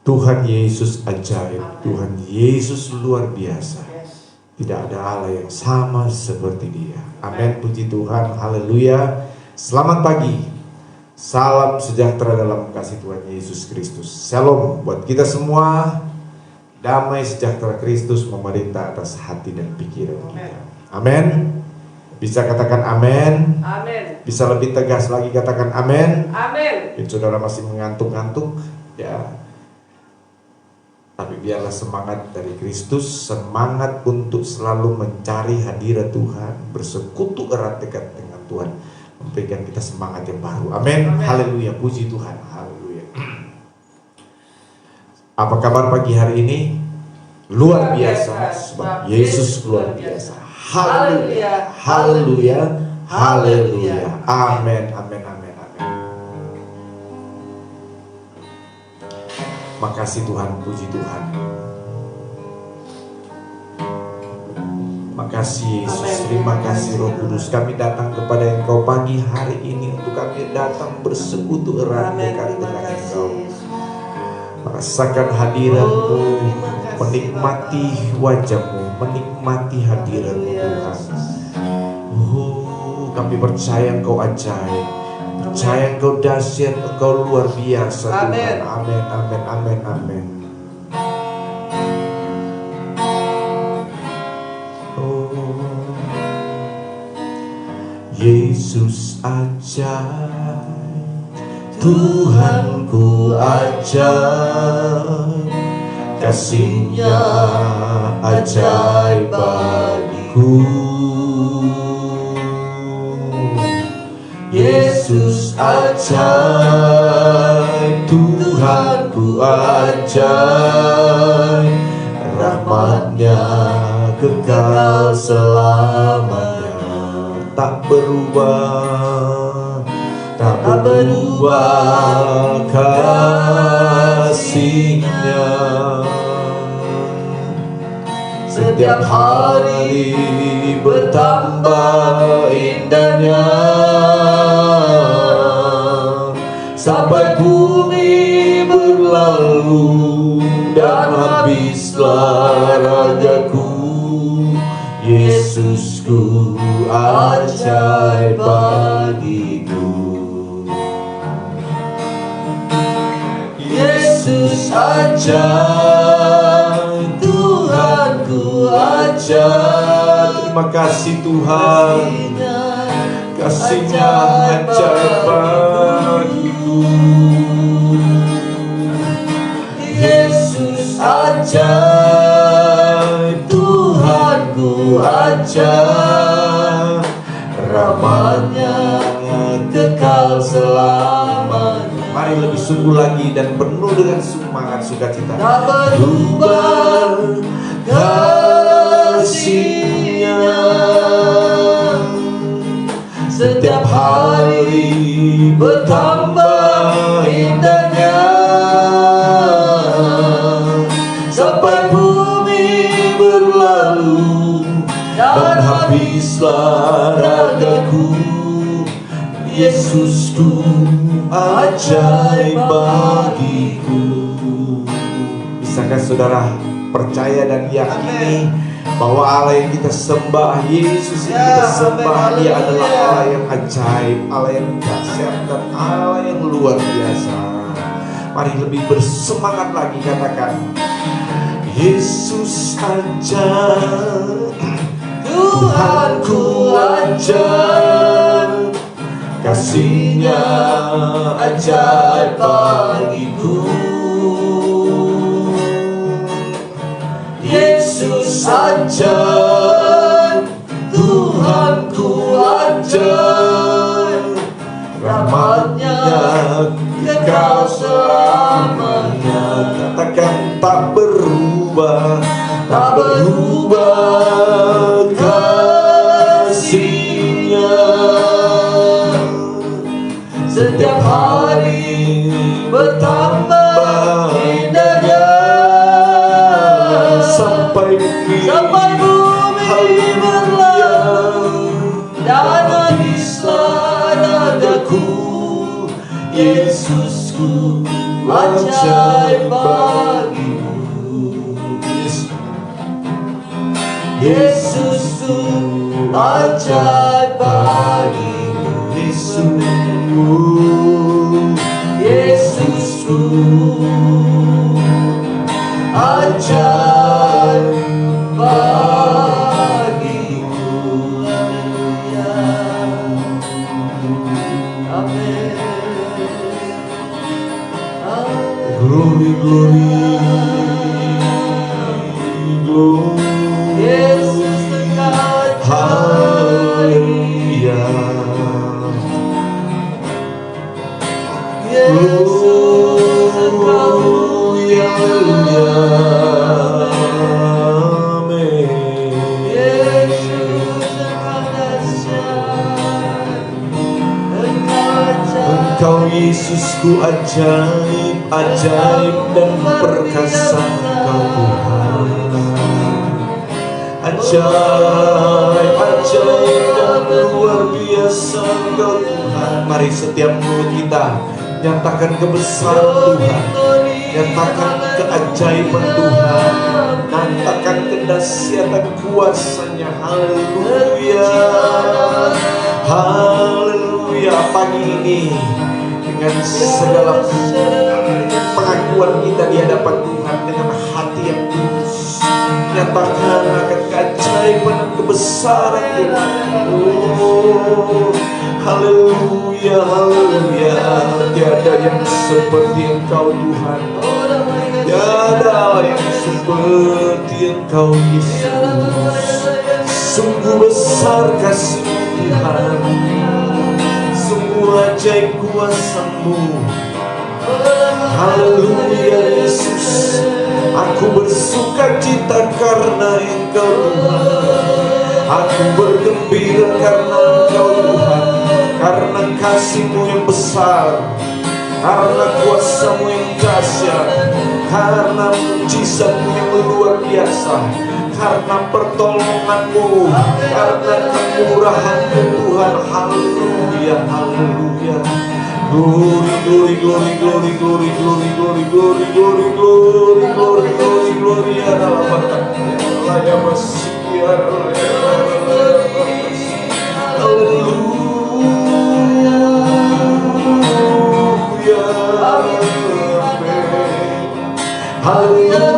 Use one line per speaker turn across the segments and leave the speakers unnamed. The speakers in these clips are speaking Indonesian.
Tuhan Yesus ajaib, Tuhan Yesus luar biasa. Tidak ada Allah yang sama seperti Dia. Amin, puji Tuhan, haleluya. Selamat pagi, salam sejahtera dalam kasih Tuhan Yesus Kristus. Shalom buat kita semua. Damai sejahtera Kristus memerintah atas hati dan pikiran kita. Amin. Bisa katakan amin.
Amin.
Bisa lebih tegas lagi katakan amin.
Amin.
Mungkin saudara masih mengantuk-ngantuk, ya. Tapi biarlah semangat dari Kristus, semangat untuk selalu mencari hadirat Tuhan, bersekutu erat dekat dengan Tuhan, memberikan kita semangat yang baru. Amin. Haleluya, puji Tuhan. Haleluya. Apa kabar pagi hari ini? Luar biasa, sebab Yesus luar biasa. Haleluya, haleluya, haleluya. Amin, amin, amin, amin. Makasih Tuhan, puji Tuhan. Makasih Yesus, terima kasih Roh Kudus. Kami datang kepada Engkau pagi hari ini untuk kami datang bersekutu erat dekat dengan Engkau. Merasakan hadirat-Mu, menikmati wajah-Mu, menikmati hadirat-Mu Tuhan. Kami percaya Engkau ajaib, percaya Engkau dahsyat, Engkau luar biasa Tuhan. Amin, amin, amin, amin. Yesus ajaib, Tuhanku ajaib, kasih-Nya ajaib bagiku. Yesus ajaib, Tuhanku ajaib, rahmat-Nya kekal selamanya, tak berubah, tak berubah kasih-Nya. Setiap hari bertambah indahnya, sampai bumi berlalu dan habislah ragaku. Yesusku ajaib bagiku. Yesus ajaib, Tuhanku ajaib. Terima kasih Tuhan, kasih-Nya ajaib bagiku. Yesus ajaib, Tuhanku ajaib, rahmat-Nya kekal selamanya. Mari lebih sungguh lagi dan penuh dengan semangat sukacita. Tak berubah kasih-Nya, setiap hari bertambah indahnya, sampai bumi berlalu dan habislah ragaku. Yesusku ajaib bagiku. Bisakah saudara percaya dan yakini bahwa Allah yang kita sembah, Yesus yang kita sembah, Dia adalah Allah yang ajaib, Allah yang dahsyat, dan Allah yang luar biasa. Mari lebih bersemangat lagi, katakan Yesus ajaib, Tuhanku ajaib, kasih-Nya ajaib bagiku. Yesus ajaib, Tuhanku ajaib, rahmat-Nya kekal selamanya. Katakan tak berubah, tak berubah kasih-Nya, setiap hari bertambah indahnya, sampai bumi
bagimu. Yesus ajaib bagimu. Yesus ajaib bagimu. Amin.
Glory, glory, glory.
Yesus ajaib.
Haleluya.
Yesus
Haleluya. Amin.
Yesus Engkau dahsyat, Engkau ajaib.
Engkau Yesusku ajaib, ajaib dan perkasa Engkau Tuhan. Ajaib, ajaib dan luar biasa Engkau Tuhan. Mari setiap mulut kita nyatakan kebesaran Tuhan, nyatakan keajaiban Tuhan, nyatakan kedahsyatan kuasanya. Haleluya, haleluya. Pagi ini dengan segala pengakuan kita di hadapan Tuhan dengan hati yang tulus, nyatakan akan keajaiban dan kebesaran Tuhan. Oh, haleluya, haleluya. Tiada yang seperti Engkau Tuhan, tiada yang seperti Engkau Yesus. Sungguh besar kasih Tuhan, sungguh ajaib kuasa-Mu. Haleluya Yesus, aku bersuka cita karena Engkau Tuhan. Aku bergembira karena Engkau Tuhan, karena kasih-Mu yang besar, karena kuasa-Mu yang dahsyat, karena mujizat-Mu yang luar biasa, karena pertolongan-Mu, karena kemurahan-Mu Tuhan. Haleluya, haleluya. Glory, glory, glory, glory, glory, glory, glory, glory, glory, glory, glory, glory, glory. Adalah ya masih ya. Haleluya, haleluya.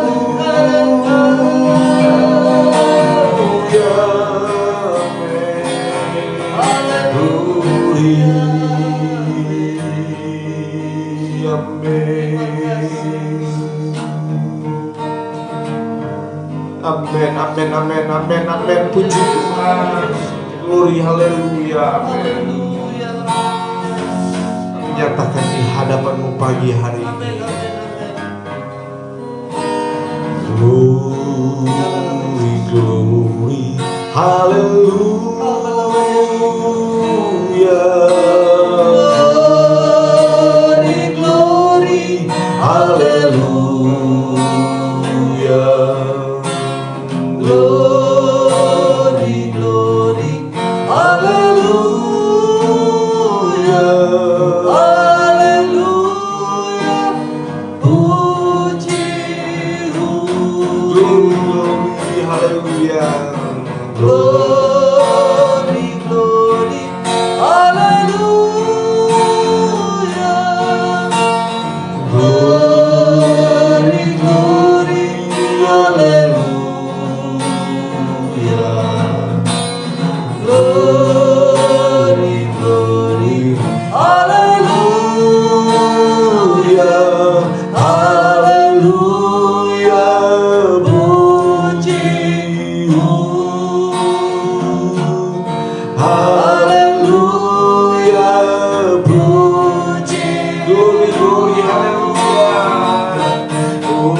Amin, amin, amin, amin, amin. Puji Tuhan. Glory, haleluya, amin. Nyatakan di hadapan-Mu pagi hari ini. Glory, glory, haleluya. Glory, glory, haleluya. Glory, glory, haleluya, haleluya. Puji, glory, glory, haleluya. Glory, glory, haleluya. Glory, glory, haleluya. Glory, glory, haleluya, haleluya. Puji-Mu, haleluya. Puji, glory, glory, haleluya. Oh,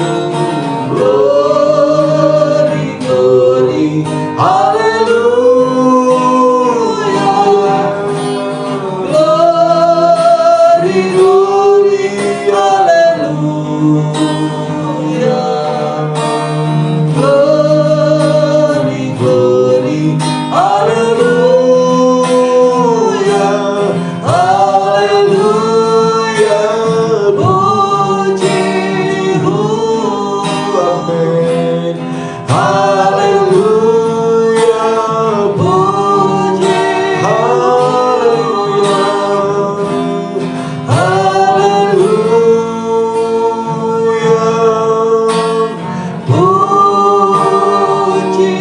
glory, glory, haleluya. Glory, glory, haleluya. Glory, glory, haleluya, haleluya. Puji-Mu, Haleluya,
Puji,
haleluya, haleluya,
puji,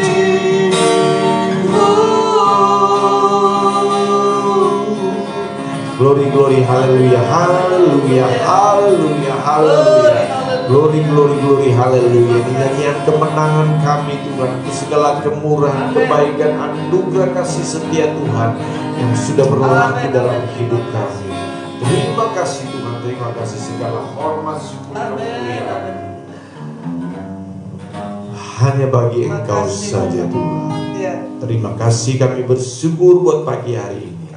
glory, glory, haleluya, haleluya, haleluya, haleluya. Glory, glory, glory, haleluya. Ini nyanyian kemenangan kami Tuhan, segala kemurahan, kebaikan, anugerah kasih setia Tuhan yang sudah berlaku dalam hidup kami. Terima kasih Tuhan, terima kasih segala hormat, syukur, kemuliaan hanya bagi Engkau saja Tuhan.
Ya.
Terima kasih, kami bersyukur buat pagi hari ini.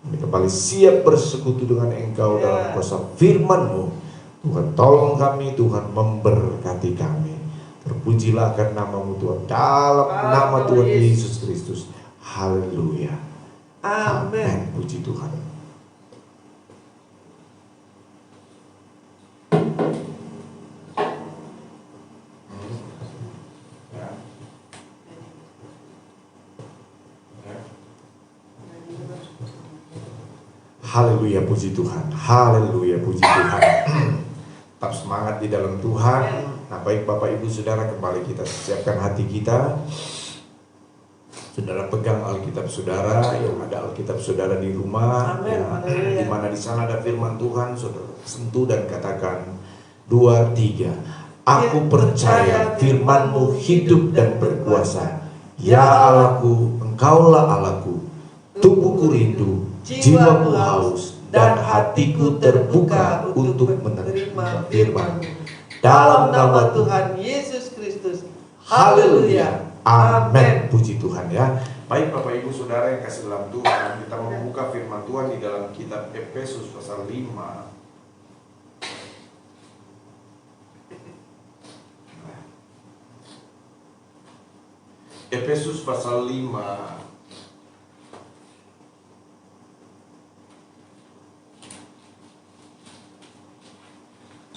Kami kembali siap bersekutu dengan Engkau dalam kuasa firman-Mu. Tuhan tolong kami, Tuhan memberkati kami. Terpujilah akan nama-Mu Tuhan, dalam nama Tuhan Yesus Kristus. Haleluya.
Amin.
Puji Tuhan. Haleluya, puji Tuhan. Haleluya, puji Tuhan. Tetap semangat di dalam Tuhan. Nah, baik Bapak Ibu Saudara, kembali kita siapkan hati kita. Saudara pegang Alkitab Saudara, yang ada Alkitab Saudara di rumah,
Amin.
ya, di mana di sana ada firman Tuhan. Saudara sentuh dan katakan 2, 3. Aku percaya firman-Mu hidup dan berkuasa. Ya Allahku, Engkaulah Allahku. Tubuhku rindu, jiwaku haus, dan hatiku terbuka untuk menerima firman. Dalam nama
Tuhan Yesus Kristus.
Haleluya. Amin. Puji Tuhan ya. Baik Bapak Ibu Saudara yang kasih dalam Tuhan, kita membuka firman Tuhan di dalam kitab Efesus pasal 5. Efesus pasal 5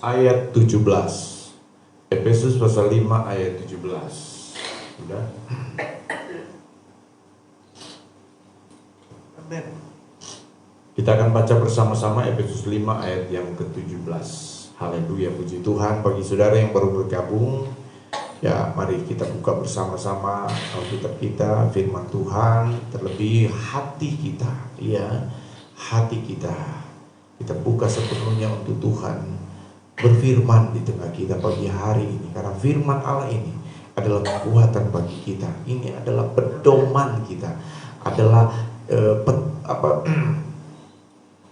ayat 17. Efesus pasal 5 ayat 17. Sudah?
Amin.
Kita akan baca bersama-sama Efesus 5 ayat yang ke-17. Haleluya, puji Tuhan. Bagi saudara yang baru bergabung, ya mari kita buka bersama-sama Alkitab kita, firman Tuhan, terlebih hati kita, ya, hati kita. Kita buka sepenuhnya untuk Tuhan berfirman di tengah kita pagi hari ini, karena firman Allah ini adalah kekuatan bagi kita. Ini adalah pedoman kita, adalah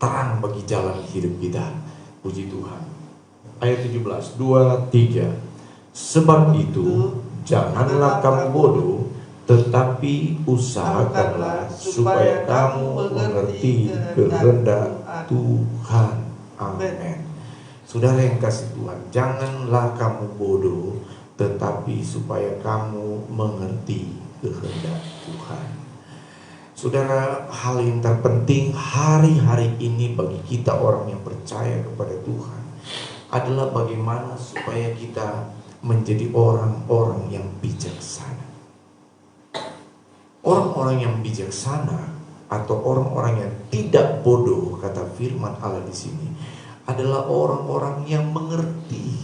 terang bagi jalan hidup kita. Puji Tuhan. Ayat 17, 2, 3. Sebab itu janganlah kamu bodoh, tetapi usahakanlah supaya kamu mengerti kehendak Tuhan. Amin. Saudara yang kasih Tuhan, janganlah kamu bodoh, tetapi supaya kamu mengerti kehendak Tuhan. Saudara, hal yang terpenting hari-hari ini bagi kita orang yang percaya kepada Tuhan adalah bagaimana supaya kita menjadi orang-orang yang bijaksana. Orang-orang yang bijaksana atau orang-orang yang tidak bodoh, kata firman Allah di sini, adalah orang-orang yang mengerti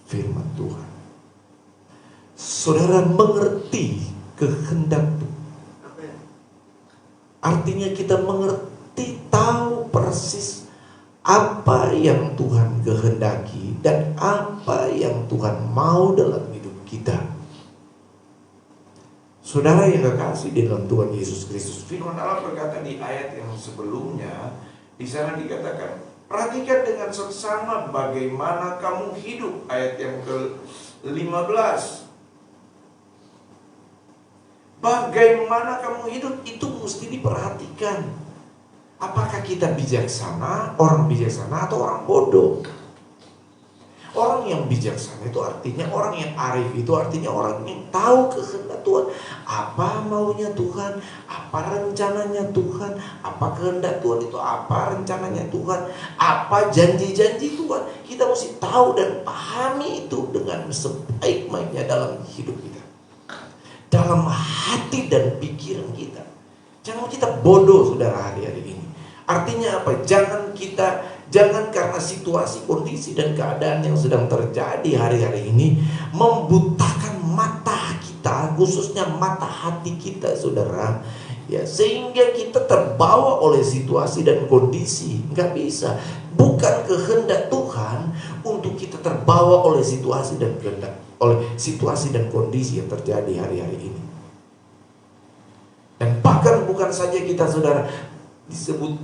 firman Tuhan. Saudara mengerti kehendak Tuhan. Artinya kita mengerti, tahu persis apa yang Tuhan kehendaki dan apa yang Tuhan mau dalam hidup kita. Saudara yang kekasih di dalam Tuhan Yesus Kristus, firman Allah berkata di ayat yang sebelumnya, di sana dikatakan, perhatikan dengan seksama bagaimana kamu hidup. Ayat yang ke-15. Bagaimana kamu hidup itu mesti diperhatikan. Apakah kita bijaksana, orang bijaksana atau orang bodoh? Orang yang bijaksana itu artinya orang yang arif, itu artinya orang yang tahu kehendak Tuhan. Apa maunya Tuhan, apa rencananya Tuhan, apa kehendak Tuhan itu, apa rencananya Tuhan, apa janji-janji Tuhan. Kita mesti tahu dan pahami itu dengan sebaik-baiknya dalam hidup kita. dalam hati dan pikiran kita. Jangan kita bodoh saudara hari-hari ini. Artinya apa? Jangan karena situasi, kondisi dan keadaan yang sedang terjadi hari-hari ini membutakan mata kita, khususnya mata hati kita saudara. Ya, sehingga kita terbawa oleh situasi dan kondisi. Nggak bisa. Bukan kehendak Tuhan untuk kita terbawa oleh situasi dan kondisi yang terjadi hari-hari ini. Dan bahkan bukan saja kita saudara disebut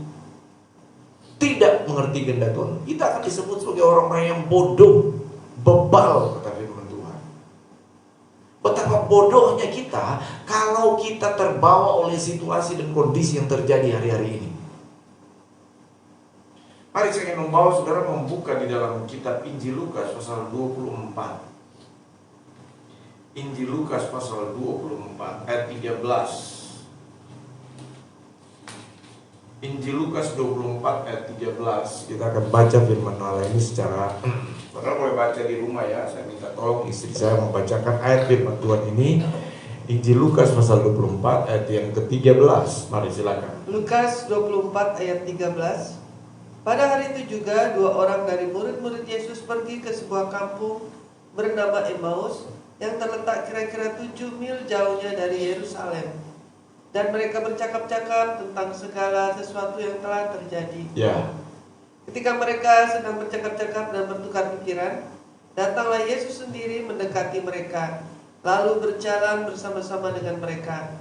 tidak mengerti kehendak Tuhan, kita akan disebut sebagai orang-orang yang bodoh, bebal, kata firman Tuhan. Betapa bodohnya kita kalau kita terbawa oleh situasi dan kondisi yang terjadi hari-hari ini. Mari saya ingin membawa saudara membuka di dalam kitab Injil Lukas pasal 24. Injil Lukas pasal 24 ayat 13. Injil Lukas 24 ayat 13. Kita akan baca firman Allah ini secara saudara boleh baca di rumah ya. Saya minta tolong istri saya membacakan ayat firman Tuhan ini. Injil Lukas pasal 24 ayat yang ke-13. Mari silakan.
Lukas 24 ayat 13. Pada hari itu juga 2 orang dari murid-murid Yesus pergi ke sebuah kampung bernama Emmaus yang terletak kira-kira 7 mil jauhnya dari Yerusalem. Dan mereka bercakap-cakap tentang segala sesuatu yang telah terjadi.
Ya.
Ketika mereka sedang bercakap-cakap dan bertukar pikiran, datanglah Yesus sendiri mendekati mereka, lalu berjalan bersama-sama dengan mereka.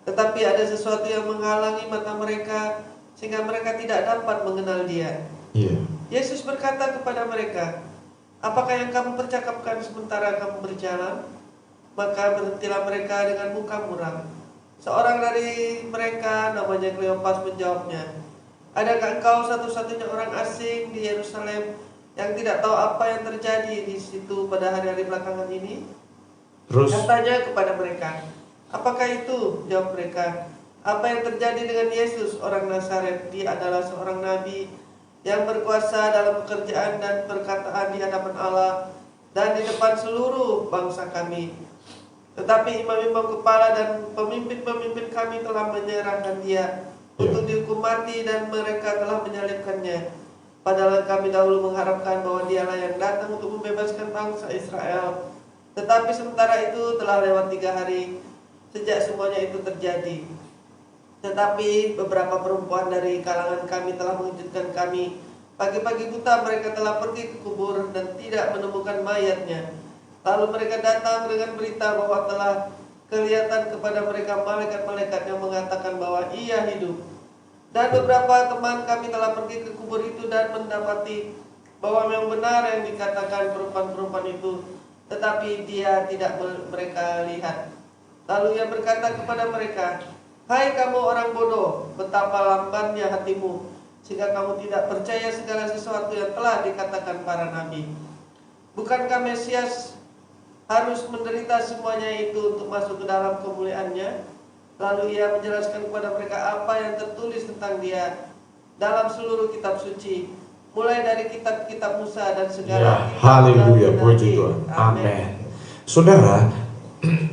Tetapi ada sesuatu yang menghalangi mata mereka, sehingga mereka tidak dapat mengenal Dia.
Iya.
Yesus berkata kepada mereka, "Apakah yang kamu percakapkan sementara kamu berjalan?" Maka berhentilah mereka dengan muka muram. Seorang dari mereka namanya Kleopas menjawabnya, "Adakah engkau satu-satunya orang asing di Yerusalem yang tidak tahu apa yang terjadi di situ pada hari-hari belakangan ini?"
Terus
Katanya kepada mereka, "Apakah itu?" Jawab mereka, "Apa yang terjadi dengan Yesus orang Nazaret? Dia adalah seorang nabi yang berkuasa dalam pekerjaan dan perkataan di hadapan Allah dan di depan seluruh bangsa kami. Tetapi imam-imam kepala dan pemimpin-pemimpin kami telah menyerahkan Dia untuk dihukum mati dan mereka telah menyalibkannya. Padahal kami dahulu mengharapkan bahwa Dialah yang datang untuk membebaskan bangsa Israel. Tetapi sementara itu telah lewat 3 hari sejak semuanya itu terjadi. Tetapi beberapa perempuan dari kalangan kami telah mengejutkan kami. Pagi-pagi buta mereka telah pergi ke kubur dan tidak menemukan mayatnya. Lalu mereka datang dengan berita bahwa telah kelihatan kepada mereka malaikat-malaikat yang mengatakan bahwa Ia hidup. Dan beberapa teman kami telah pergi ke kubur itu dan mendapati bahwa memang benar yang dikatakan perempuan-perempuan itu, tetapi Dia tidak mereka lihat. Lalu Ia berkata kepada mereka, "Hai kamu orang bodoh, betapa lambannya hatimu, sehingga kamu tidak percaya segala sesuatu yang telah dikatakan para nabi. Bukankah Mesias harus menderita semuanya itu untuk masuk ke dalam kemuliaannya?" Lalu Ia menjelaskan kepada mereka apa yang tertulis tentang Dia dalam seluruh kitab suci, mulai dari kitab-kitab Musa dan segala kitab.
Haleluya, puji Tuhan.
Amin.
Amin. Saudara,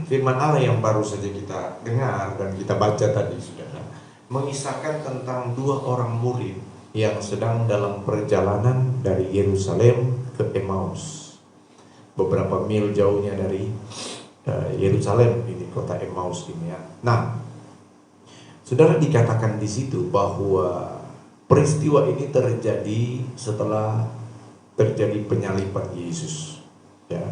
firman Allah yang baru saja kita dengar dan kita baca tadi saudara, mengisahkan tentang 2 orang murid yang sedang dalam perjalanan dari Yerusalem ke Emmaus. Beberapa mil jauhnya dari Yerusalem ini, kota Emmaus ini ya. Nah, saudara, dikatakan di situ bahwa peristiwa ini terjadi setelah terjadi penyaliban Yesus. Ya,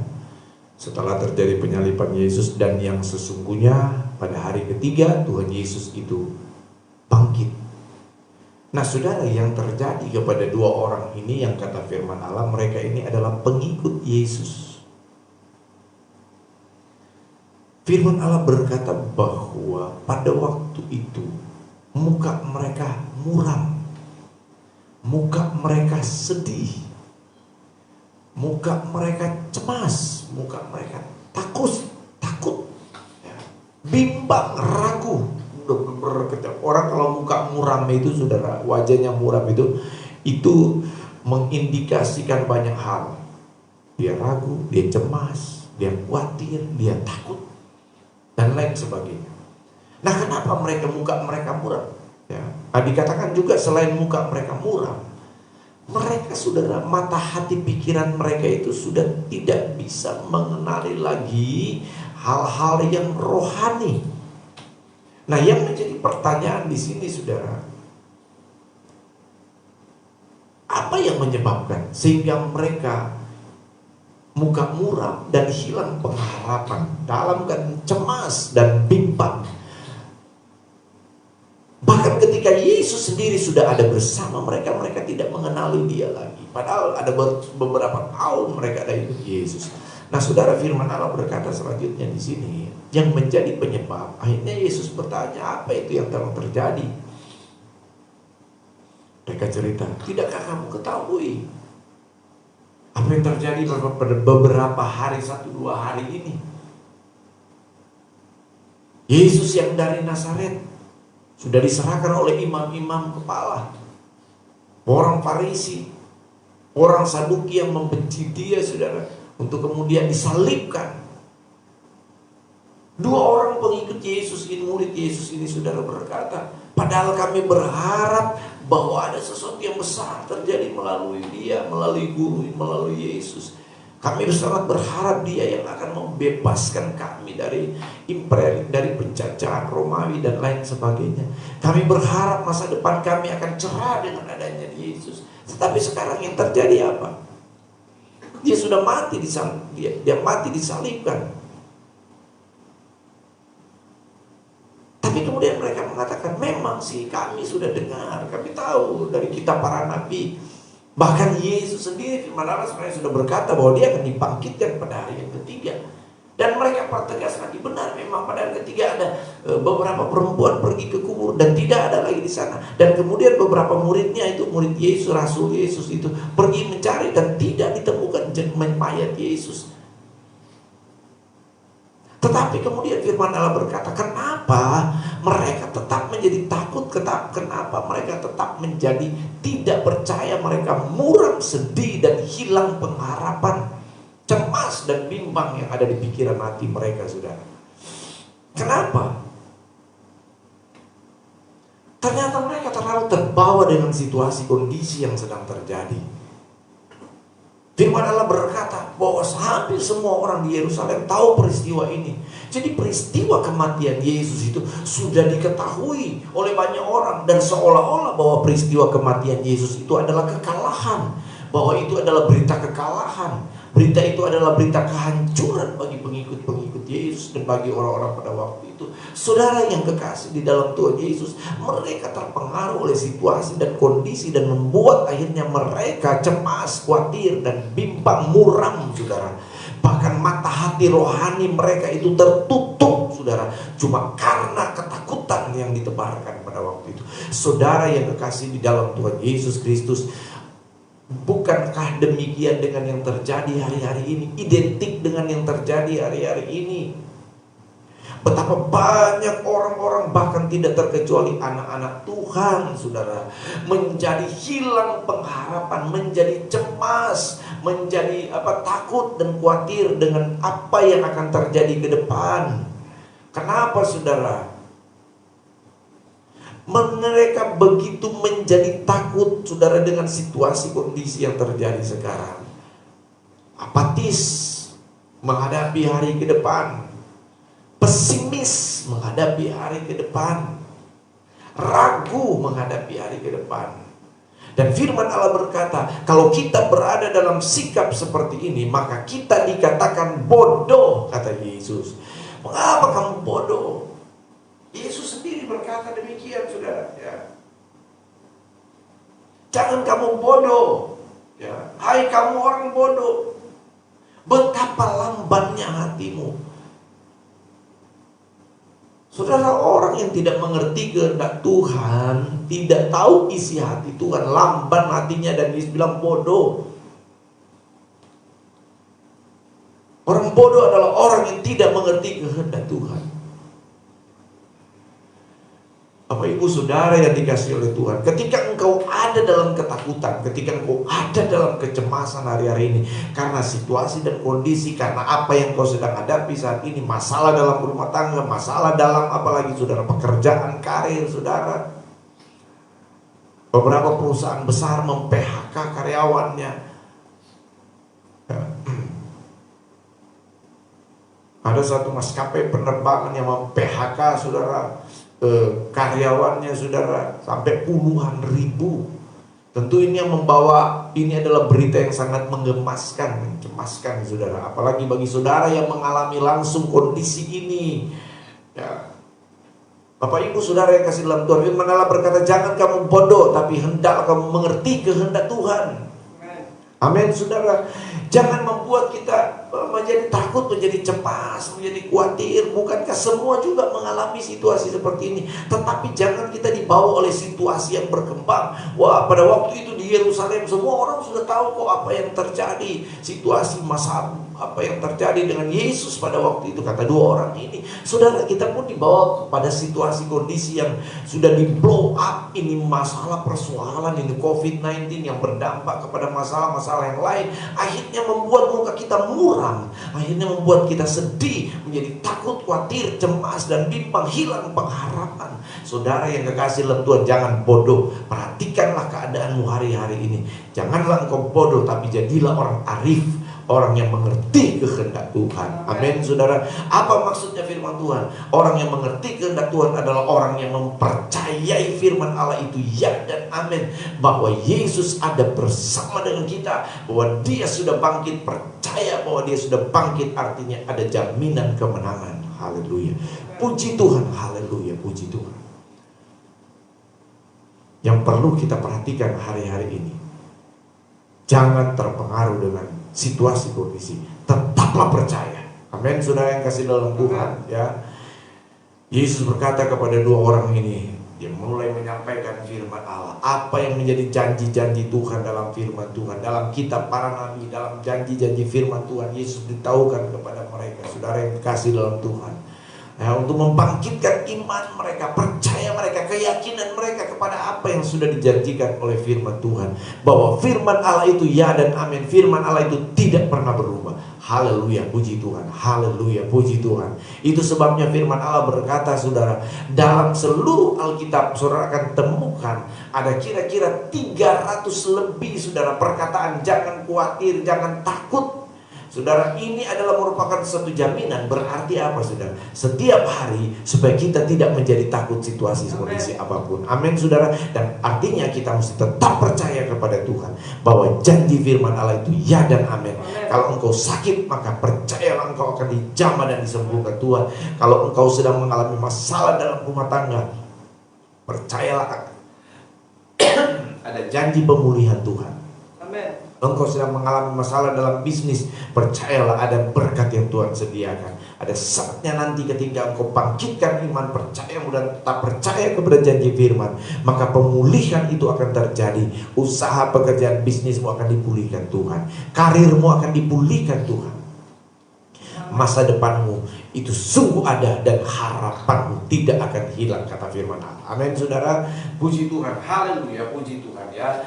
setelah terjadi penyaliban Yesus dan yang sesungguhnya pada hari ketiga Tuhan Yesus itu bangkit. Nah, saudara, yang terjadi kepada 2 orang ini yang kata firman Allah, mereka ini adalah pengikut Yesus. Firman Allah berkata bahwa pada waktu itu muka mereka muram, muka mereka sedih, muka mereka cemas, muka mereka takut, ya, bimbang, ragu. Orang kalau muka muram itu saudara, wajahnya muram itu mengindikasikan banyak hal. Dia ragu, dia cemas, dia khawatir, dia takut. dan lain sebagainya. Nah, kenapa muka mereka muram? Ya, dikatakan juga selain muka mereka muram, mereka, saudara, mata hati pikiran mereka itu sudah tidak bisa mengenali lagi hal-hal yang rohani. Nah, yang menjadi pertanyaan di sini, saudara, apa yang menyebabkan sehingga mereka muka muram dan hilang pengharapan, dalam keadaan cemas dan bimbang? Bahkan ketika Yesus sendiri sudah ada bersama mereka, mereka tidak mengenali dia lagi. Padahal ada beberapa tahun mereka ada ikut Yesus. Nah, saudara, firman Allah berkata selanjutnya di sini, yang menjadi penyebab, akhirnya Yesus bertanya, apa itu yang telah terjadi? Mereka cerita, tidakkah kamu ketahui apa yang terjadi pada beberapa hari, 1-2 hari ini? Yesus yang dari Nazaret sudah diserahkan oleh imam-imam kepala, orang Farisi, orang Saduki yang membenci dia, saudara, untuk kemudian disalibkan. 2 orang pengikut Yesus ini, murid Yesus ini, saudara, berkata, padahal kami berharap bahwa ada sesuatu yang besar terjadi melalui dia, melalui guru, melalui Yesus. Kami sangat berharap dia yang akan membebaskan kami dari imperial, dari penjajahan Romawi dan lain sebagainya. Kami berharap masa depan kami akan cerah dengan adanya Yesus. Tetapi sekarang yang terjadi apa? Dia sudah mati dia mati disalibkan. Tapi kemudian mereka mengatakan, memang sih kami sudah dengar, kami tahu dari kitab para nabi. Bahkan Yesus sendiri, firman Allah sebenarnya sudah berkata bahwa dia akan dibangkitkan pada hari yang ketiga. Dan mereka pertegas lagi, benar memang pada hari ketiga ada beberapa perempuan pergi ke kubur dan tidak ada lagi di sana. Dan kemudian beberapa muridnya itu, murid Yesus, Rasul Yesus itu pergi mencari dan tidak ditemukan mayat Yesus. Tetapi kemudian firman Allah berkata, kenapa mereka tetap menjadi takut? Kenapa mereka tetap menjadi tidak percaya? Mereka muram, sedih, dan hilang pengharapan, cemas dan bimbang yang ada di pikiran hati mereka, saudara. Kenapa? Ternyata mereka terlalu terbawa dengan situasi kondisi yang sedang terjadi. Firman Allah berkata bahwa hampir semua orang di Yerusalem tahu peristiwa ini. Jadi peristiwa kematian Yesus itu sudah diketahui oleh banyak orang. Dan seolah-olah bahwa peristiwa kematian Yesus itu adalah kekalahan. Bahwa itu adalah berita kekalahan. Berita itu adalah berita kehancuran bagi pengikut-pengikut Yesus dan bagi orang-orang pada waktu itu. Saudara yang kekasih di dalam Tuhan Yesus, mereka terpengaruh oleh situasi dan kondisi dan membuat akhirnya mereka cemas, khawatir dan bimbang, muram, saudara. Bahkan mata hati rohani mereka itu tertutup, saudara, cuma karena ketakutan yang ditebarkan pada waktu itu. Saudara yang kekasih di dalam Tuhan Yesus Kristus, bukankah demikian dengan yang terjadi hari-hari ini? Identik dengan yang terjadi hari-hari ini. Betapa banyak orang-orang, bahkan tidak terkecuali anak-anak Tuhan, saudara, menjadi hilang pengharapan, menjadi cemas, menjadi takut dan khawatir dengan apa yang akan terjadi ke depan. Kenapa, saudara? Mereka begitu menjadi takut, saudara, dengan situasi kondisi yang terjadi sekarang. Apatis menghadapi hari ke depan, pesimis menghadapi hari ke depan, ragu menghadapi hari ke depan. Dan firman Allah berkata, kalau kita berada dalam sikap seperti ini, maka kita dikatakan bodoh, kata Yesus. Mengapa kamu bodoh? Yesus sendiri berkata demikian, saudara, ya. Jangan kamu bodoh, ya. Hai kamu orang bodoh, betapa lambannya hatimu. Saudara, orang yang tidak mengerti kehendak Tuhan, tidak tahu isi hati Tuhan, lamban hatinya, dan Yesus bilang bodoh. Orang bodoh adalah orang yang tidak mengerti kehendak Tuhan. Apa itu Ibu Saudara yang dikasihi oleh Tuhan, ketika engkau ada dalam ketakutan, ketika engkau ada dalam kecemasan hari-hari ini karena situasi dan kondisi, karena apa yang kau sedang hadapi saat ini, masalah dalam rumah tangga, masalah dalam apalagi saudara pekerjaan, karir saudara. Beberapa perusahaan besar mem-PHK karyawannya. Ada satu maskapai penerbangan yang mem-PHK saudara, karyawannya saudara, sampai puluhan ribu. Tentu ini yang membawa, ini adalah berita yang sangat menggemaskan, mencemaskan saudara. Apalagi bagi saudara yang mengalami langsung kondisi ini. Ya. Bapak Ibu Saudara yang kasih dalam Tuhan, firman Allah berkata, jangan kamu bodoh, tapi hendak kamu mengerti kehendak Tuhan. Amin saudara. Jangan membuat kita menjadi takut, menjadi cemas, menjadi khawatir. Bukankah semua juga mengalami situasi seperti ini? Tetapi jangan kita dibawa oleh situasi yang berkembang. Wah, pada waktu itu di Yerusalem semua orang sudah tahu kok apa yang terjadi. Situasi masa apa yang terjadi dengan Yesus pada waktu itu, kata dua orang ini. Saudara, kita pun dibawa kepada situasi kondisi yang sudah di blow up. Ini masalah persoalan, ini COVID-19 yang berdampak kepada masalah-masalah yang lain. Akhirnya membuat muka kita muram, akhirnya membuat kita sedih, menjadi takut, khawatir, cemas, dan bimbang, hilang pengharapan. Saudara yang kekasih dalam Tuhan, jangan bodoh. Perhatikanlah keadaanmu hari-hari ini. Janganlah engkau bodoh, tapi jadilah orang arif, orang yang mengerti kehendak Tuhan. Amin saudara. Apa maksudnya firman Tuhan? Orang yang mengerti kehendak Tuhan adalah orang yang mempercayai firman Allah itu ya dan amin, bahwa Yesus ada bersama dengan kita, bahwa dia sudah bangkit. Percaya bahwa dia sudah bangkit, artinya ada jaminan kemenangan. Haleluya. Puji Tuhan. Haleluya. Puji Tuhan. Yang perlu kita perhatikan hari-hari ini, jangan terpengaruh dengan situasi kondisi, tetaplah percaya. Amin saudara yang kasih dalam Tuhan ya. Yesus berkata kepada dua orang ini, dia mulai menyampaikan firman Allah. Apa yang menjadi janji-janji Tuhan dalam firman Tuhan, dalam kitab para nabi, dalam janji-janji firman Tuhan, Yesus beritahukan kepada mereka, saudara yang kasih dalam Tuhan, ya, untuk membangkitkan iman mereka, percaya mereka, keyakinan mereka kepada apa yang sudah dijanjikan oleh firman Tuhan. Bahwa firman Allah itu ya dan amin. Firman Allah itu tidak pernah berubah. Haleluya, puji Tuhan. Haleluya, puji Tuhan. Itu sebabnya firman Allah berkata saudara, dalam seluruh Alkitab saudara akan temukan ada kira-kira 300 lebih saudara perkataan jangan khawatir, jangan takut. Saudara, ini adalah merupakan satu jaminan. Berarti apa saudara? Setiap hari supaya kita tidak menjadi takut situasi kondisi apapun. Amin saudara. Dan artinya kita mesti tetap percaya kepada Tuhan bahwa janji firman Allah itu ya dan amin. Kalau engkau sakit, maka percayalah engkau akan dijamah dan disembuhkan Tuhan. Kalau engkau sedang mengalami masalah dalam rumah tangga, percayalah ada janji pemulihan Tuhan. Amin. Engkau sedang mengalami masalah dalam bisnis, percayalah ada berkat yang Tuhan sediakan. Ada saatnya nanti ketika engkau bangkitkan iman percayamu dan tetap percaya kepada janji firman, maka pemulihan itu akan terjadi. Usaha pekerjaan bisnismu akan dipulihkan Tuhan, karirmu akan dipulihkan Tuhan. Masa depanmu itu sungguh ada dan harapanmu tidak akan hilang, kata firman Allah. Amin saudara. Puji Tuhan. Haleluya, puji Tuhan ya.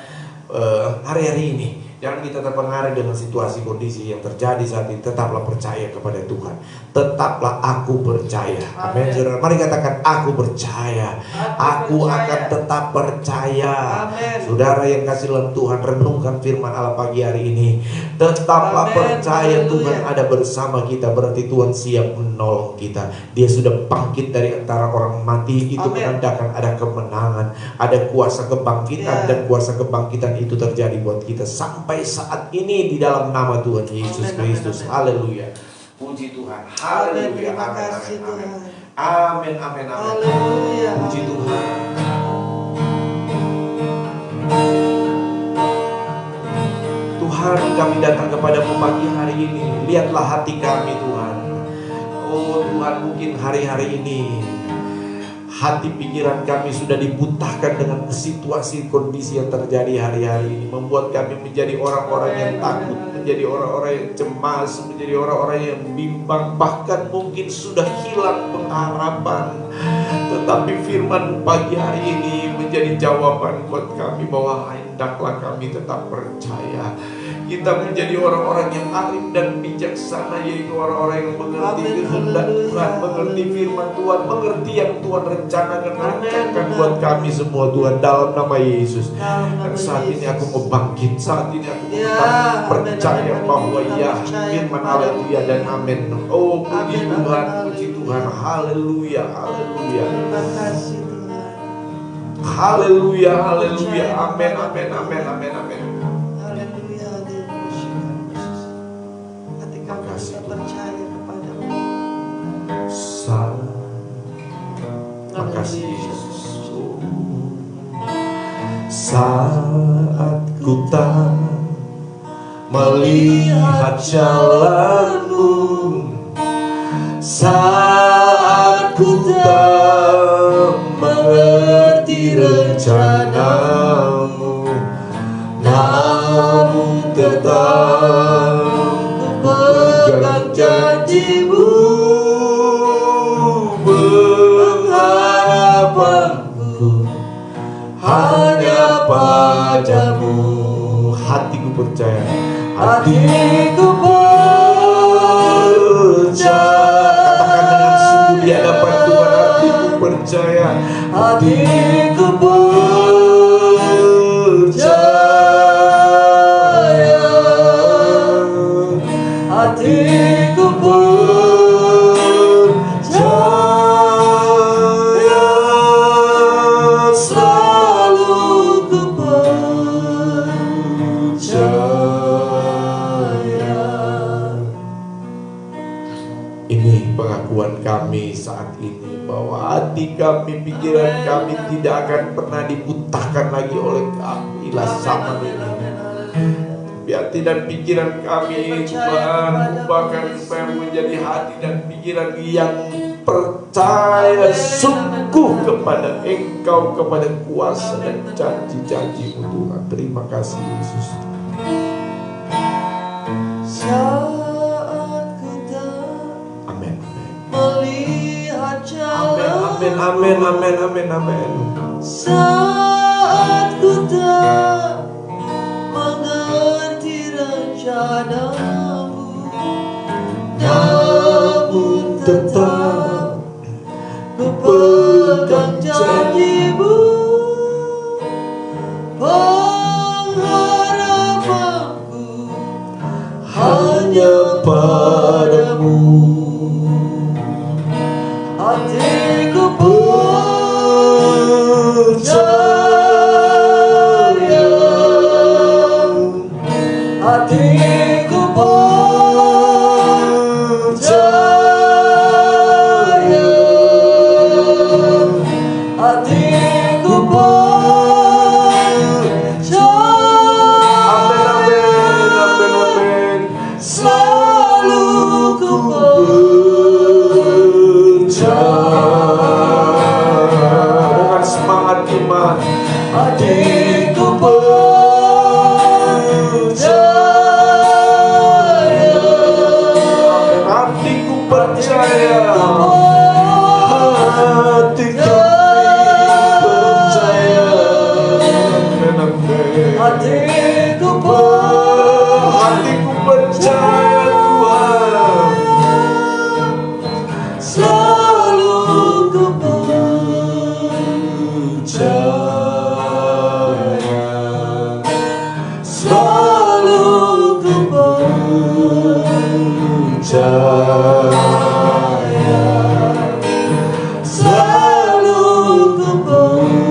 Hari-hari ini jangan kita terpengaruh dengan situasi kondisi yang terjadi saat ini. Tetaplah percaya kepada Tuhan. Tetaplah aku percaya. Amin saudara. Mari katakan aku percaya. Aku akan tetap percaya. Amen. Saudara yang kasih dalam Tuhan, renungkan firman Allah pagi hari ini. Tetaplah percaya Tuhan ada bersama kita. Berarti Tuhan siap menolong kita. Dia sudah bangkit dari antara orang mati. Itu menandakan ada kemenangan, ada kuasa kebangkitan. Dan kuasa kebangkitan itu terjadi buat kita sampai saat ini di dalam nama Tuhan Yesus Kristus. Haleluya. Puji Tuhan. Haleluya. Amin. Amin. Amin. Haleluya. Puji Tuhan. Tuhan, kami datang kepadamu pagi hari ini. Lihatlah hati kami Tuhan. Oh Tuhan, mungkin hari-hari ini hati pikiran kami sudah dibutahkan dengan situasi kondisi yang terjadi hari-hari ini, membuat kami menjadi orang-orang yang takut, menjadi orang-orang yang cemas, menjadi orang-orang yang bimbang, bahkan mungkin sudah hilang pengharapan. Tetapi firman pagi hari ini menjadi jawaban buat kami bahwa hendaklah kami tetap percaya. Kita menjadi orang-orang yang arif dan bijaksana, yaitu orang-orang yang mengerti kehendak Tuhan, mengerti firman Tuhan, mengerti yang Tuhan rencanakan rencanakan buat kami semua Tuhan, dalam nama Yesus. Dan saat ini aku mau bangkit, saat ini aku mau tetap percaya bahwa ya firman haleluya dan amin. Oh puji Tuhan, haleluya, haleluya.
Terima kasih Tuhan.
Haleluya, haleluya, amin, amin, amin, amin, amin.
Haleluya, hati kami bisa percaya kepadamu.
Terima kasih Yesus. Saat ku tak melihat jalanmu, saat ku tak mengerti rencanamu, namun tetap ku pegang janjimu, pengharapanku hanya padamu. Hatiku percaya, hatiku percaya. Katakan dengan sungguh di hadapan Tuhan, hatiku percaya, hatiku percaya, hatiku percaya, selalu ku percaya. Ini pengakuan kami saat ini, bahwa hati kami, pikiran kami tidak akan pernah dibutahkan lagi oleh kehamilan zaman ini. Hati dan pikiran kami Tuhan, ubahkan supaya menjadi hati dan pikiran yang percaya sungguh kepada Engkau, kepada kuasa dan janji-janji-Mu Tuhan. Terima kasih Yesus.
Saat ku tak
Amin.
melihat jalan,
Amin, amin, amin, amin, amin.
saat ku tak mengerti rencanamu, namun tetap ku pegang janjimu, pengharapanku hanya padamu. Hatiku percaya, hatiku percaya, hatiku percaya. Amin, amin, amin, amin. Selalu ku dengan semangat iman, hatiku percaya, hatiku percaya, hatiku percaya, hatiku percaya Tuhan, selalu ku percaya, selalu ku percaya, selalu ku percaya.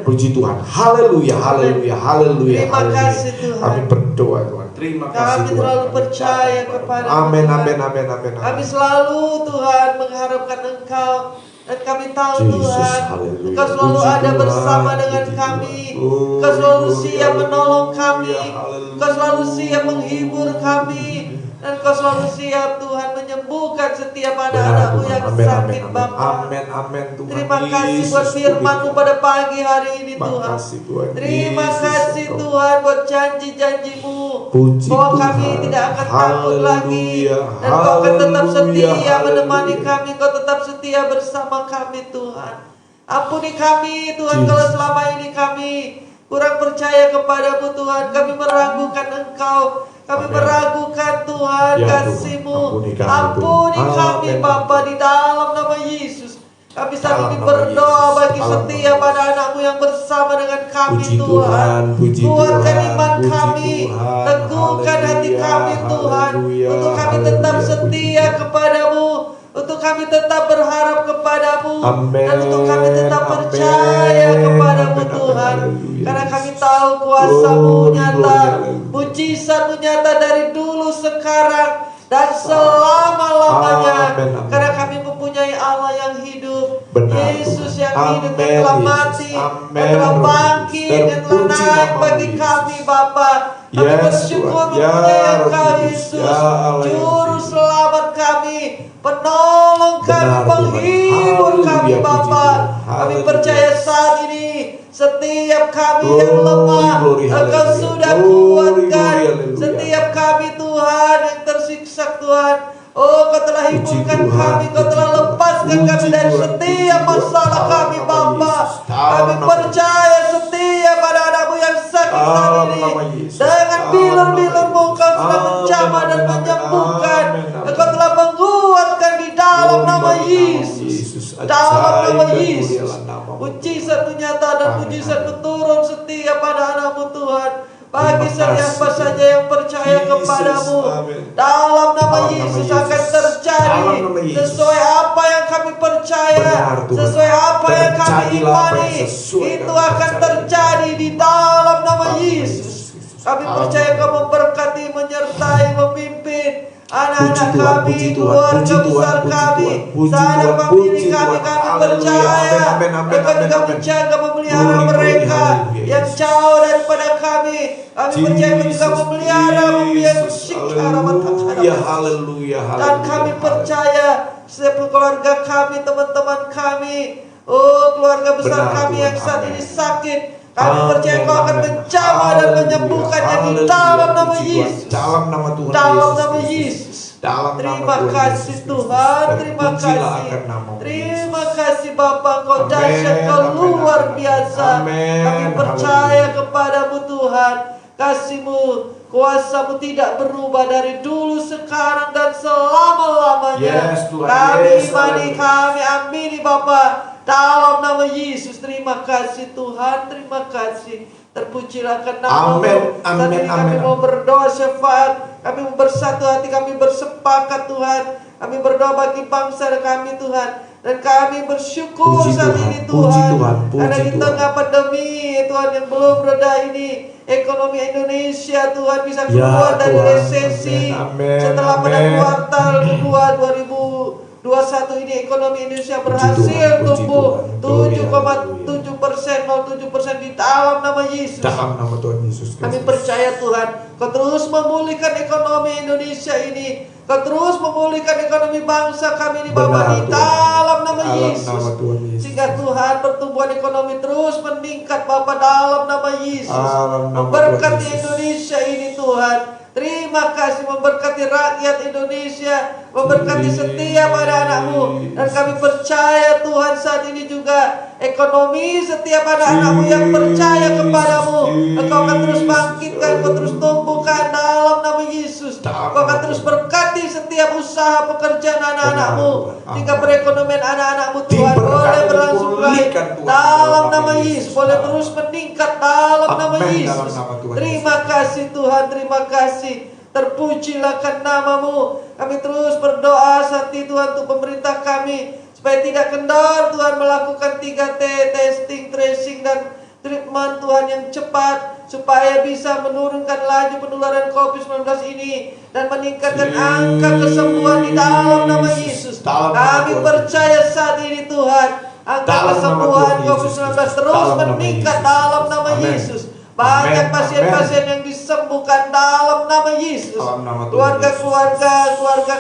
Puji Tuhan, haleluya, haleluya, haleluya. Terima kasih Tuhan.
Kami berdoa Tuhan. Terima kasih
Kami
Tuhan.
terlalu percaya kepada
Amin,
Tuhan.
amin, amin, amin, amin.
Kami selalu Tuhan mengharapkan Engkau. Dan kami tahu
Jesus,
Tuhan,
haleluya.
Engkau selalu
Puji
ada
Tuhan,
bersama
puji
dengan
Tuhan.
kami.
Glory,
Engkau selalu
glory,
siap menolong kami.
haleluya.
Engkau selalu siap menghibur kami. Dan Engkau selalu siap Tuhan menyembuhkan setiap
Benar
anak-anak-Mu
Tuhan,
yang
amin,
sakit
amin,
Bapa.
amin, amin Tuhan
Terima kasih buat
Yesus,
firman-Mu
puji
pada pagi hari ini
Tuhan.
Tuhan.
Makasih Tuhan
Terima
Yesus,
kasih
Engkau.
Tuhan buat janji-janji-Mu,
Puji
bahwa
Tuhan.
kami tidak akan takut lagi.
Haleluya,
Dan Kau akan tetap
haleluya,
setia menemani
haleluya.
kami. Kau tetap setia bersama kami Tuhan. Ampuni kami Tuhan, kalau
Jesus.
selama ini kami kurang percaya kepadamu Tuhan. Kami meragukan Engkau. Kami
Amin.
meragukan Tuhan
Ya,
kasih-Mu.
Tuhan, ampuni kami,
Ampuni
Tuhan.
kami
Amin.
Bapa, di dalam nama Yesus. Kami saat
Dalam
ini
nama
berdoa
Yesus.
bagi
Dalam
setiap
nama
anak-anak-Mu yang bersama dengan kami
Puji
Tuhan.
Tuhan, puji
Kuatkan
Tuhan,
iman
puji
kami,
Tuhan.
teguhkan hati
Haleluya,
kami Tuhan,
haleluya,
untuk kami tetap
haleluya, puji
setia
Tuhan.
kepadamu, untuk kami tetap berharap kepadamu,
Amin,
dan untuk kami tetap
amin,
percaya kepadamu
amin,
Tuhan.
haleluya,
Karena kami
Yesus.
tahu kuasa-Mu
Glory,
nyata,
glory, haleluya.
mujizat-Mu nyata dari dulu, sekarang, dan selama-lamanya.
Amin, amin.
Karena kami mempunyai Allah yang hidup,
Benar,
Yesus
Tuhan.
yang hidup,
Amin,
yang telah
Yesus.
mati,
Amin,
yang telah
Roh Kudus.
bangkit, yang telah
Terpuji
naik
namamu,
bagi
Yesus.
kami Bapa. Kami
Yes,
bersyukur
Tuhan. Ya,
mempunyai
Roh
Engkau
Kudus.
Yesus,
Ya, Allah yang
Juru
hidup.
selamat kami, penolong kami,
Benar, Tuhan.
penghibur kami
Haleluya, puji
Bapa.
Tuhan.
Kami
Haleluya.
percaya saat ini setiap kami yang
Glory,
lemah,
glory,
Engkau
haleluya.
sudah
Glory,
kuatkan.
glory, haleluya.
Setiap kami Tuhan yang tersiksa Tuhan, oh Kau telah
Puji
hiburkan
Tuhan,
kami, Kau
puji
telah
Tuhan.
lepaskan
Puji
kami dari
Tuhan,
setiap
puji Tuhan.
masalah
Dalam
kami
nama
Bapa.
Yesus. Dalam
Kami
nama
percaya setia pada anak-Mu yang sakit saat
Dalam
ini.
nama Yesus.
Dengan
Dalam
bilur-bilur-Mu
nama
Engkau
Yesus.
telah menjamah
Amin,
dan
amin,
menyembuhkan.
amin, amin.
Engkau telah menguatkan di dalam
Glory
nama
bagi
Yesus.
Yesus.
Dalam
Ajaib
nama
dan
Yesus.
mulialah namamu.
Mujizat-Mu nyata dan
Amin,
mujizat-Mu
amin.
turun setia pada anak-Mu Tuhan. Bagi
Terima kasih,
siapa
Tuhan.
saja yang percaya
Jesus,
kepadamu,
amin.
dalam nama
Dalam nama
Yesus
Yesus.
akan terjadi
Dalam nama Yesus.
sesuai apa yang kami percaya,
Benar, Tuhan.
sesuai apa yang kami
Terjadilah apa yang
imani,
sesuai
itu
kami
akan
percaya.
terjadi di dalam nama
Dalam nama
Yesus.
Yesus.
Kami
Dalam
percaya
nama
Kau memberkati, menyertai, memimpin anak-anak
Puji Tuhan,
kami,
puji Tuhan,
keluarga
puji Tuhan,
besar
puji
kami,
Tuhan, puji
sanak
Tuhan,
famili
puji
kami,
Tuhan.
kami
Haleluya,
percaya
amin, amin, amin,
Engkau juga
amin.
menjaga, memelihara
Glory, glory,
mereka
haleluya,
yang
Yesus.
jauh daripada kami. Kami percaya Engkau juga memelihara, membiayai sikara
Haleluya, haleluya,
dan
haleluya,
kami
haleluya.
percaya setiap keluarga kami, teman-teman kami, oh keluarga besar
Benar,
kami
Tuhan.
yang saat
Amin.
ini sakit, kami
Amin,
percaya Kau akan
amin.
menjamah dan
Haleluya,
menyembuhkannya di
haleluya,
dalam nama
puji Tuhan.
Yesus.
Dalam nama Tuhan
Dalam
Yesus
nama
Kristus.
Yesus.
Dalam nama
Terima
Tuhan
kasih
Yesus
Tuhan,
Kristus.
terima
Terpujilah
kasih.
akan namamu,
Terima
Yesus.
kasih Bapa, Kau
Amin,
dahsyat, Kau
amin,
luar
amin,
biasa.
amin.
Kami percaya
Haleluya.
kepadamu Tuhan. Kasih-Mu, kuasa-Mu tidak berubah dari dulu, sekarang, dan selama-lamanya.
Yes, Tuhan.
Kami
Yes,
imani,
haleluya.
kami amini Bapa. Dalam nama Yesus, terima kasih Tuhan, terima kasih. Terpujilah ke nama-Mu.
Amin,
Saat
amin,
ini kami
amin.
mau berdoa syafaat, kami mau bersatu hati, kami bersepakat Tuhan. Kami berdoa bagi bangsa kami Tuhan. Dan kami bersyukur
Puji
saat
Tuhan,
ini
puji
Tuhan.
Tuhan, puji
Karena di
Tuhan.
tengah pandemi Tuhan yang belum reda ini, ekonomi Indonesia Tuhan bisa
Ya,
keluar dari
Tuhan.
resesi.
Amin, amin,
Setelah pada
amin.
kuartal kedua 2021 ini ekonomi Indonesia berhasil
Tuhan, puji
tumbuh
Tuhan. Glory,
7,7%, 07% di dalam nama Yesus.
Dalam nama Tuhan Yesus
Kami
Kristus.
percaya Tuhan, Kau terus memulihkan ekonomi Indonesia ini. Kau terus memulihkan ekonomi bangsa kami ini Bapa,
Benar,
di
Tuhan.
dalam nama
Dalam
Yesus.
nama Tuhan Yesus.
Sehingga Tuhan pertumbuhan ekonomi terus meningkat Bapa, dalam nama Yesus.
Dalam nama
Memberkati
Tuhan Yesus.
Indonesia ini Tuhan. Terima kasih, memberkati rakyat Indonesia, memberkati setiap anak-anak-Mu. Dan kami percaya Tuhan saat ini juga ekonomi setiap anak-anak-Mu yang percaya kepadamu, Engkau akan terus bangkitkan, Engkau terus tumbuhkan dalam nama Yesus. Engkau akan terus berkati setiap usaha pekerjaan anak-anak-Mu, hingga perekonomian anak-anak-Mu Tuhan boleh berlangsung baik dalam nama Yesus, boleh terus meningkat dalam nama
Amin,
Yesus.
dalam nama Tuhan
Terima kasih Tuhan, terima kasih. Terpujilah kan nama-Mu. Kami terus berdoa saat ini Tuhan untuk pemerintah kami, supaya tidak kendor Tuhan melakukan 3T, testing, tracing, dan treatment Tuhan yang cepat, supaya bisa menurunkan laju penularan COVID-19 ini dan meningkatkan angka kesembuhan di dalam nama Yesus. Kami percaya saat ini Tuhan, angka kesembuhan COVID-19 terus meningkat dalam nama Yesus. Banyak pasien-pasien yang disembuhkan dalam nama Yesus. Keluarga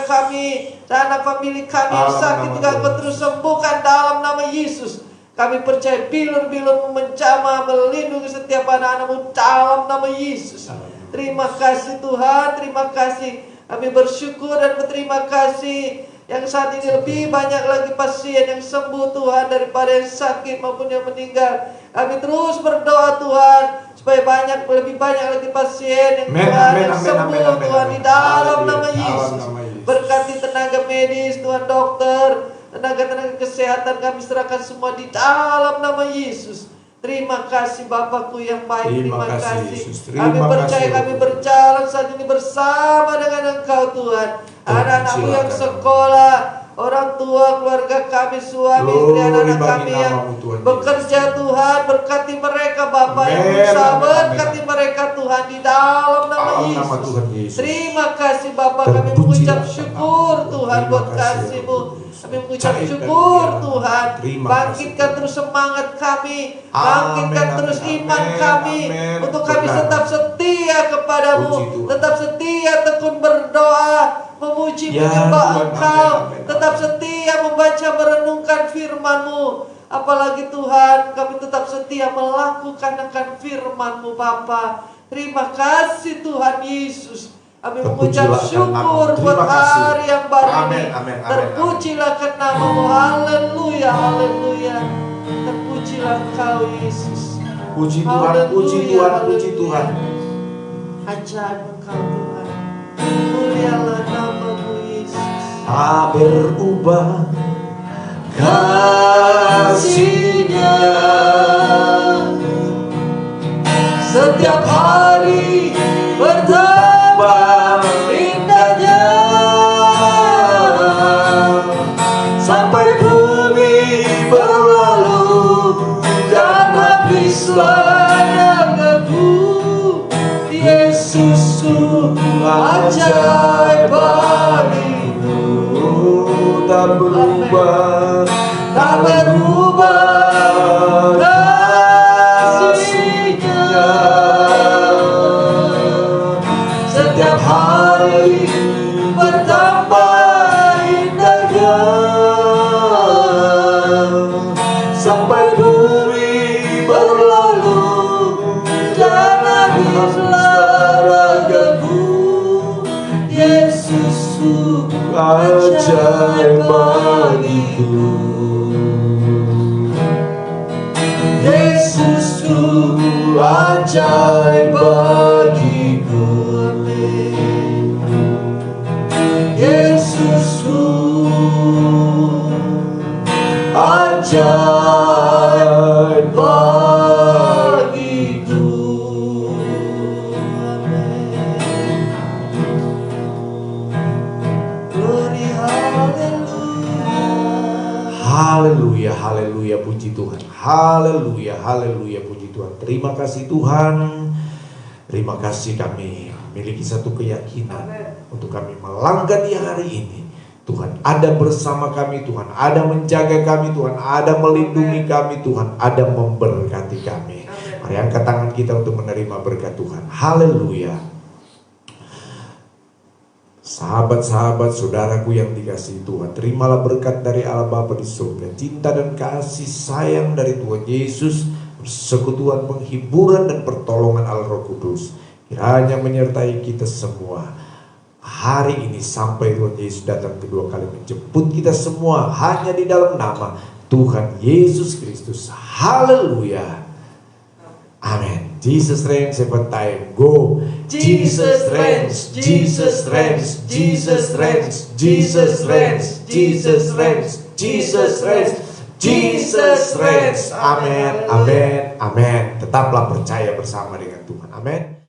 kami, anak famili kami yang sakit juga Engkau terus sembuhkan dalam nama Yesus. Kami percaya bilur-bilur menjamah melindungi setiap anak-anak-Mu dalam nama Yesus. Terima kasih Tuhan, terima kasih. Kami bersyukur dan berterima kasih yang saat ini lebih banyak lagi pasien yang sembuh Tuhan daripada yang sakit maupun yang meninggal. Kami terus berdoa Tuhan supaya lebih banyak lagi pasien yang sembuh Tuhan di dalam nama Yesus. Berkati tenaga medis Tuhan, dokter, tenaga kesehatan kami serahkan semua di dalam nama Yesus. Terima kasih Bapakku yang baik, terima kasih. Kami percaya kami berjalan saat ini bersama dengan Engkau Tuhan. Anak-anakku yang sekolah, orang tua, keluarga kami, suami, istri, anak-anak kami yang bekerja Tuhan, berkati mereka Bapa yang berusaha, berkati mereka Tuhan di dalam nama Yesus. Terima kasih Bapa, kami mengucap syukur Tuhan buat kasih-Mu. Kami mengucap syukur Tuhan. Bangkitkan terus semangat kami, bangkitkan terus iman kami, untuk kami tetap setia kepadamu, tetap setia tekun berdoa, memuji menyembah Engkau, tetap setia membaca merenungkan firman-Mu. Apalagi Tuhan, kami tetap setia melakukan akan firman-Mu Bapa. Terima kasih Tuhan Yesus. Kami mengucap syukur buat hari yang baru ini. Terpujilah ke nama-Mu. Haleluya, haleluya. Terpujilah Engkau Yesus.
Puji Tuhan, puji Tuhan, puji Tuhan.
Ajaib Engkau Tuhan. Mulialah nama-Mu Yesus.
Tak berubah kasih-Nya,
setiap hari bertambah indahnya,
sampai bumi berlalu dan habislah
denganmu. Yesus sungguh ajaib bagiku.
Tak berubah, tak
berubah kasih-Nya, setiap hari bertambah indahnya,
sampai bumi berlalu
dan habislah ragamu. Yesus sungguh
ajaib bagiku.
Yesus sungguh ajaib bagiku. Amin. Yesus sungguh ajaib bagiku. Amin. Glory,
Haleluya, haleluya, puji Tuhan. Haleluya, haleluya, puji Tuhan. Terima kasih Tuhan. Terima kasih, kami memiliki satu keyakinan untuk kami melangkah di hari ini. Tuhan ada bersama kami, Tuhan ada menjaga kami, Tuhan ada melindungi kami, Tuhan ada memberkati kami. Mari angkat tangan kita untuk menerima berkat Tuhan. Haleluya. Sahabat-sahabat, saudaraku yang dikasihi Tuhan, terimalah berkat dari Allah Bapa di surga, cinta dan kasih sayang dari Tuhan Yesus, persekutuan, penghiburan dan pertolongan Allah Roh Kudus kiranya menyertai kita semua hari ini sampai Tuhan Yesus datang kedua kali menjemput kita semua hanya di dalam nama Tuhan Yesus Kristus. Haleluya. Amen. Jesus reigns, seven time. Go. Jesus reigns. Jesus reigns. Jesus reigns. Jesus reigns. Jesus reigns. Jesus reigns. Jesus reigns. Amen. Amen. Amen. Tetaplah percaya bersama dengan Tuhan. Amen.